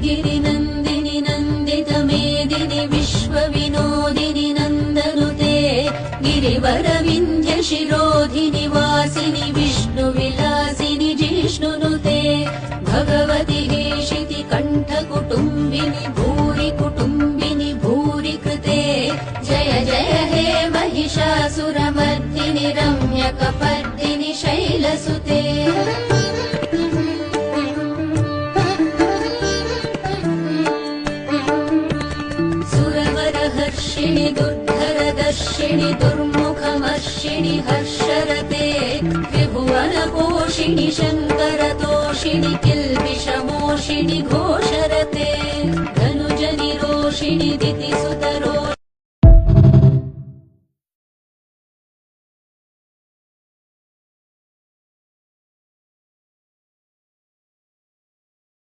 गिरिनन्दिनि नन्दितमेदिनि विश्वविनोदिनि नन्दनुते गिरिवरविन्ध्यशिरोधिनि वासिनि विष्णुविलासिनि जिष्णुनुते भगवति हेशिति कण्ठकुटुम्बिनि भूरि कुटुम्बिनि भूरि कृते जय जय हे महिषासुरमर्दिनि रम्यकपर्दिनि शैलसुते सुरवरहर्षिणि दुर्धरदर्शिणि दुर्मुखमर्षिणि हर्षरते त्रिभुवनपोषिणि शङ्करतोषिणि किल्बिषमोषिणि घोषरते धनुजनिरोषिणि